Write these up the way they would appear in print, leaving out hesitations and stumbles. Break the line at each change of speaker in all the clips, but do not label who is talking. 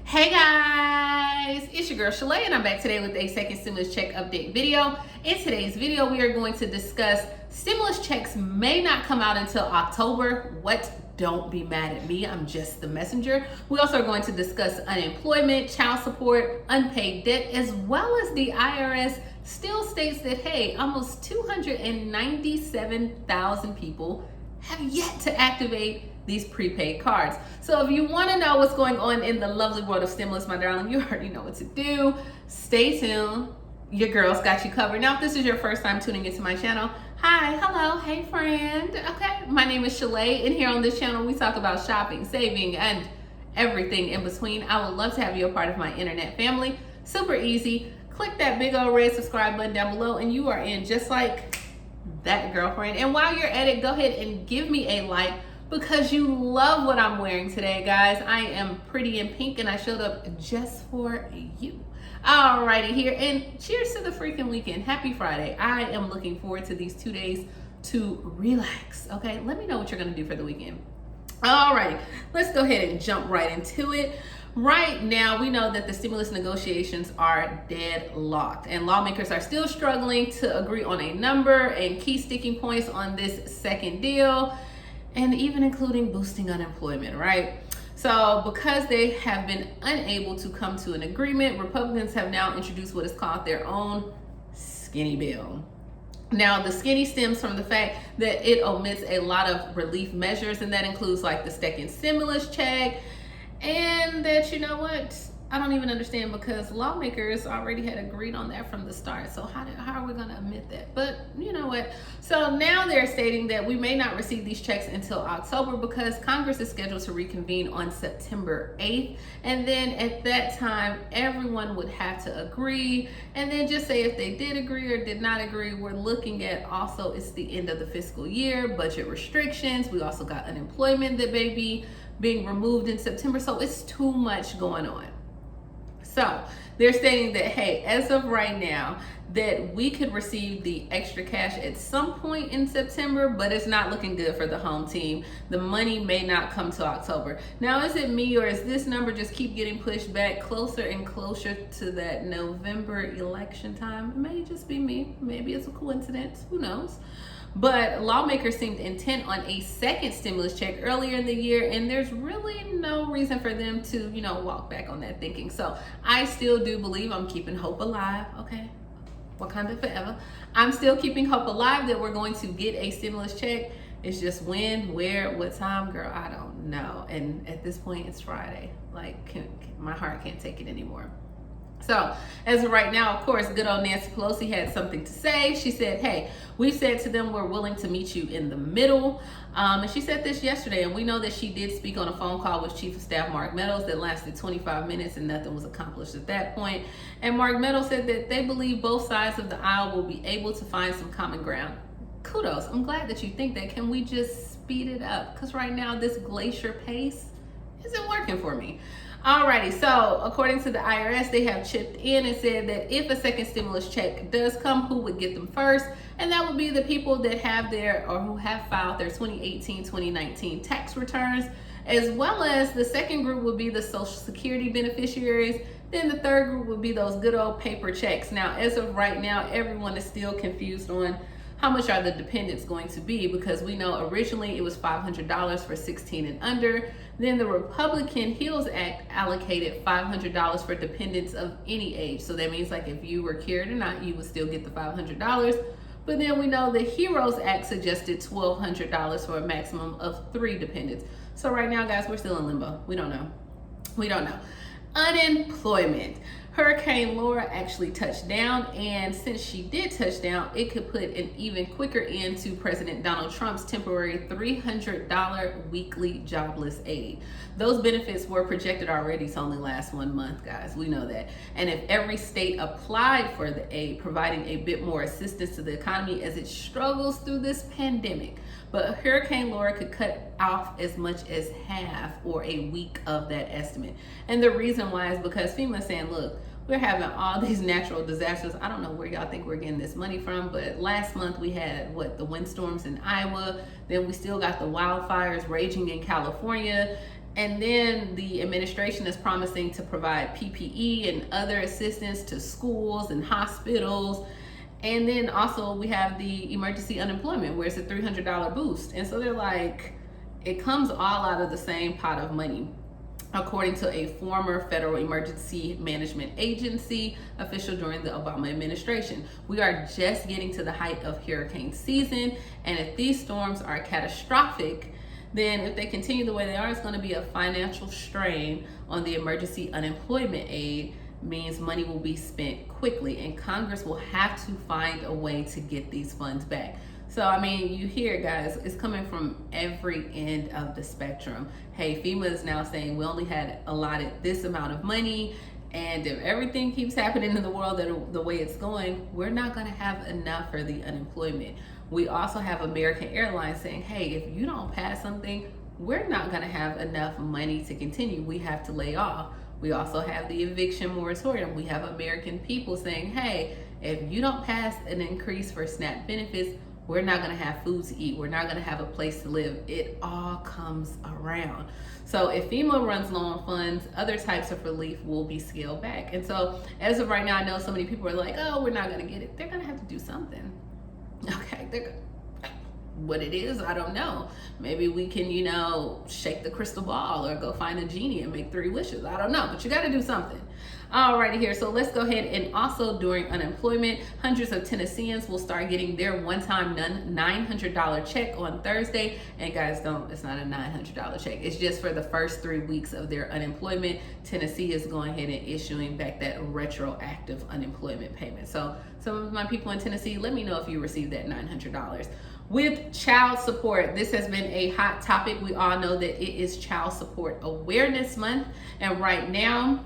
Hey guys, it's your girl Shalay and I'm back today with a second stimulus check update video. In today's video, we are going to discuss stimulus checks may not come out until October. What? Don't be mad at me, I'm just the messenger. We also are going to discuss unemployment, child support, unpaid debt, as well as the IRS still states that, hey, almost 297,000 people have yet to activate these prepaid cards. So if you want to know what's going on in the lovely world of stimulus, my darling, you already know what to do. Stay tuned. Your girl's got you covered. Now, if this is your first time tuning into my channel, hi, hello, hey friend. Okay, my name is Shalay, and here on this channel we talk about shopping, saving, and everything in between. I would love to have you a part of my internet family. Super easy. Click that big old red subscribe button down below and you are in just like that, girlfriend. And while you're at it, go ahead and give me a like because you love what I'm wearing today, guys. I am pretty in pink and I showed up just for you. Alrighty here, and cheers to the freaking weekend. Happy Friday. I am looking forward to these 2 days to relax. Okay, let me know what you're gonna do for the weekend. Alrighty, let's go ahead and jump right into it. Right now, we know that the stimulus negotiations are deadlocked and lawmakers are still struggling to agree on a number and key sticking points on this second deal, and even including boosting unemployment, right? So because they have been unable to come to an agreement, Republicans have now introduced what is called their own skinny bill. Now, the skinny stems from the fact that it omits a lot of relief measures, and that includes like the second stimulus check, and that, you know what, I don't even understand because lawmakers already had agreed on that from the start. So how are we gonna omit that? But you know what? So now they're stating that we may not receive these checks until October because Congress is scheduled to reconvene on September 8th. And then at that time, everyone would have to agree. And then just say if they did agree or did not agree, we're looking at also it's the end of the fiscal year, budget restrictions. We also got unemployment that may be being removed in September. So it's too much going on. So they're stating that, hey, as of right now, that we could receive the extra cash at some point in September, but it's not looking good for the home team. The money may not come till October. Now, is it me or is this number just keep getting pushed back closer and closer to that November election time? It may just be me. Maybe it's a coincidence. Who knows? But lawmakers seemed intent on a second stimulus check earlier in the year, and there's really no reason for them to, walk back on that thinking. So I still do believe, I'm keeping hope alive, okay? Wakanda forever. I'm still keeping hope alive that we're going to get a stimulus check. It's just when, where, what time, girl, I don't know. And at this point, it's Friday. Like, my heart can't take it anymore. So as of right now, of course, good old Nancy Pelosi had something to say. She said, hey, we said to them, we're willing to meet you in the middle. And she said this yesterday, and we know that she did speak on a phone call with Chief of Staff Mark Meadows that lasted 25 minutes and nothing was accomplished at that point. And Mark Meadows said that they believe both sides of the aisle will be able to find some common ground. Kudos. I'm glad that you think that. Can we just speed it up? Because right now, this glacier pace isn't working for me. Alrighty, so according to the IRS, they have chipped in and said that if a second stimulus check does come, who would get them first? And that would be the people that have who have filed their 2018, 2019 tax returns, as well as the second group would be the Social Security beneficiaries. Then the third group would be those good old paper checks. Now, as of right now, everyone is still confused on how much are the dependents going to be, because we know originally it was $500 for 16 and under. Then the Republican HEALS Act allocated $500 for dependents of any age. So that means like if you were cured or not, you would still get the $500. But then we know the HEROES Act suggested $1,200 for a maximum of 3 dependents. So right now, guys, we're still in limbo. We don't know. We don't know. Unemployment. Hurricane Laura actually touched down, and since she did touch down, it could put an even quicker end to President Donald Trump's temporary $300 weekly jobless aid. Those benefits were projected already to only last 1 month, guys. We know that. And if every state applied for the aid, providing a bit more assistance to the economy as it struggles through this pandemic, but Hurricane Laura could cut off as much as half or a week of that estimate. And the reason why is because FEMA is saying, look, we're having all these natural disasters. I don't know where y'all think we're getting this money from, but last month we had the windstorms in Iowa. Then we still got the wildfires raging in California. And then the administration is promising to provide PPE and other assistance to schools and hospitals. And then also we have the emergency unemployment where it's a $300 boost. And so they're like, it comes all out of the same pot of money. According to a former Federal Emergency Management Agency official during the Obama administration, we are just getting to the height of hurricane season. And if these storms are catastrophic, then if they continue the way they are, it's going to be a financial strain on the emergency unemployment aid. Means money will be spent quickly, and Congress will have to find a way to get these funds back. So, I mean, you hear, guys, it's coming from every end of the spectrum. Hey, FEMA is now saying we only had allotted this amount of money, and if everything keeps happening in the world the way it's going, we're not going to have enough for the unemployment. We also have American Airlines saying, hey, if you don't pass something, we're not going to have enough money to continue. We have to lay off. We also have the eviction moratorium. We have American people saying, hey, if you don't pass an increase for SNAP benefits, we're not going to have food to eat. We're not going to have a place to live. It all comes around. So if FEMA runs low on funds, other types of relief will be scaled back. And so as of right now, I know so many people are like, oh, we're not going to get it. They're going to have to do something. Okay, what it is, I don't know. Maybe we can, shake the crystal ball or go find a genie and make 3 wishes. I don't know, but you got to do something. Alrighty here, so let's go ahead and also during unemployment, hundreds of Tennesseans will start getting their one-time $900 check on Thursday. And guys, it's not a $900 check. It's just for the first 3 weeks of their unemployment. Tennessee is going ahead and issuing back that retroactive unemployment payment. So some of my people in Tennessee, let me know if you received that $900. With child support, this has been a hot topic. We all know that it is Child Support Awareness Month. And right now,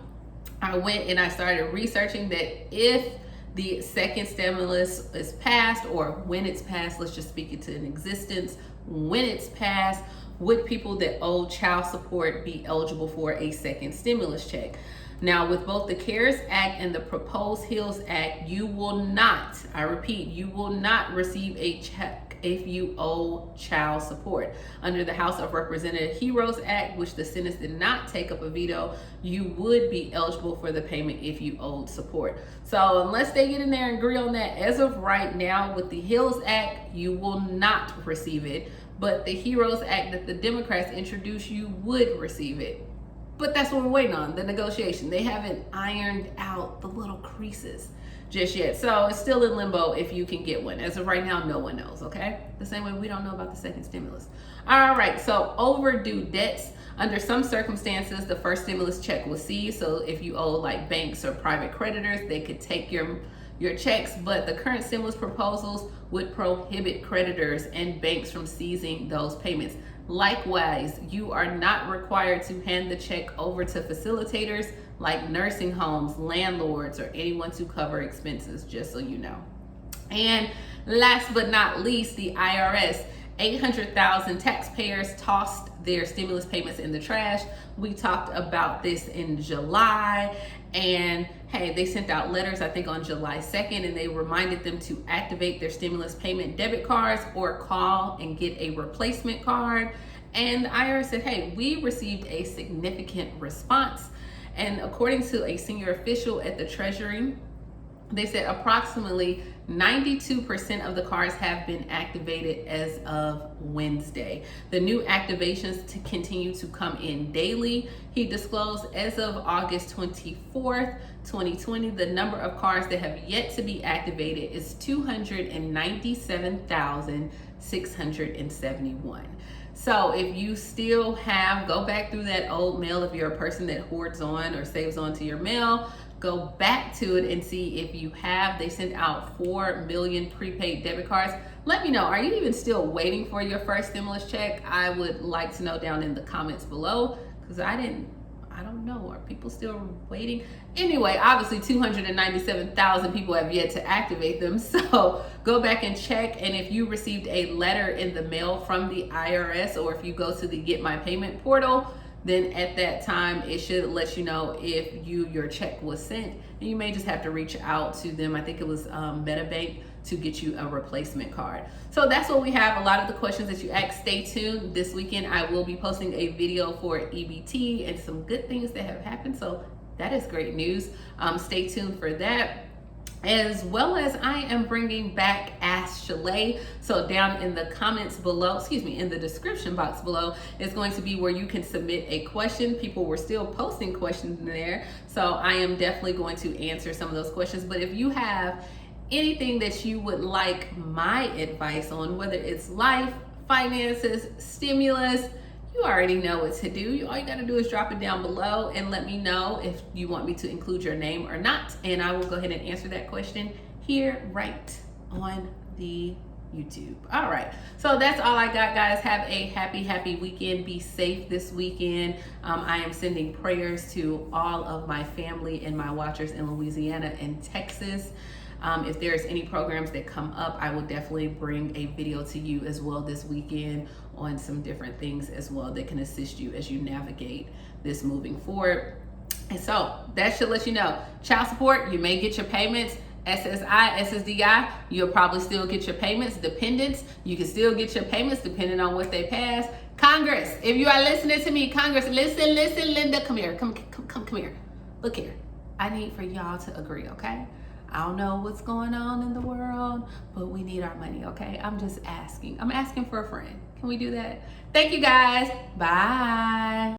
I went and I started researching that if the second stimulus is passed, or when it's passed, let's just speak it to an existence, when it's passed, would people that owe child support be eligible for a second stimulus check? Now, with both the CARES Act and the proposed HEALS Act, you will not, I repeat, you will not receive a check if you owe child support. Under the House of Representatives HEROES Act, which the Senate did not take up a veto, you would be eligible for the payment if you owed support. So unless they get in there and agree on that, as of right now with the HEALS Act, you will not receive it. But the HEROES Act that the Democrats introduced, you would receive it. But that's what we're waiting on, the negotiation. They haven't ironed out the little creases just yet. So it's still in limbo if you can get one. As of right now, no one knows, okay? The same way we don't know about the second stimulus. All right, so overdue debts. Under some circumstances, the first stimulus check was seized. So if you owe like banks or private creditors, they could take your checks, but the current stimulus proposals would prohibit creditors and banks from seizing those payments. Likewise, you are not required to hand the check over to facilitators like nursing homes, landlords, or anyone to cover expenses, just so you know. And last but not least, the IRS. 800,000 taxpayers tossed their stimulus payments in the trash. We talked about this in July, and hey, they sent out letters, I think on July 2nd, and they reminded them to activate their stimulus payment debit cards or call and get a replacement card. And the IRS said, hey, we received a significant response. And according to a senior official at the Treasury, they said approximately 92% of the cards have been activated as of Wednesday. The new activations to continue to come in daily. He disclosed as of August 24th, 2020, the number of cards that have yet to be activated is 297,671. So if you still have, go back through that old mail. If you're a person that hoards on or saves on to your mail, go back to it and see if you have. They sent out 4 million prepaid debit cards. Let me know, are you even still waiting for your first stimulus check? I would like to know down in the comments below, because I don't know, are people still waiting? Anyway, obviously 297,000 people have yet to activate them. So go back and check. And if you received a letter in the mail from the IRS, or if you go to the Get My Payment portal, then at that time it should let you know if your check was sent. And you may just have to reach out to them. I think it was MetaBank to get you a replacement card. So that's what we have. A lot of the questions that you asked. Stay tuned. This weekend I will be posting a video for EBT and some good things that have happened. So that is great news. Stay tuned for that. As well as I am bringing back Ask Shalay. So down in the comments below, in the description box below, is going to be where you can submit a question. People were still posting questions in there. So I am definitely going to answer some of those questions. But if you have anything that you would like my advice on, whether it's life, finances, stimulus, you already know what to do. All you gotta do is drop it down below and let me know if you want me to include your name or not. And I will go ahead and answer that question here right on the YouTube. All right, so that's all I got, guys. Have a happy weekend. Be safe this weekend. I am sending prayers to all of my family and my watchers in Louisiana and Texas. If there's any programs that come up, I will definitely bring a video to you as well this weekend on some different things as well that can assist you as you navigate this moving forward. And so that should let you know. Child support, you may get your payments. SSI, SSDI, you'll probably still get your payments. Dependents, you can still get your payments depending on what they pass. Congress, if you are listening to me, Congress, listen, Linda, come here, come here. Look here, I need for y'all to agree, okay? I don't know what's going on in the world, but we need our money, okay? I'm just asking. I'm asking for a friend. Can we do that? Thank you, guys. Bye.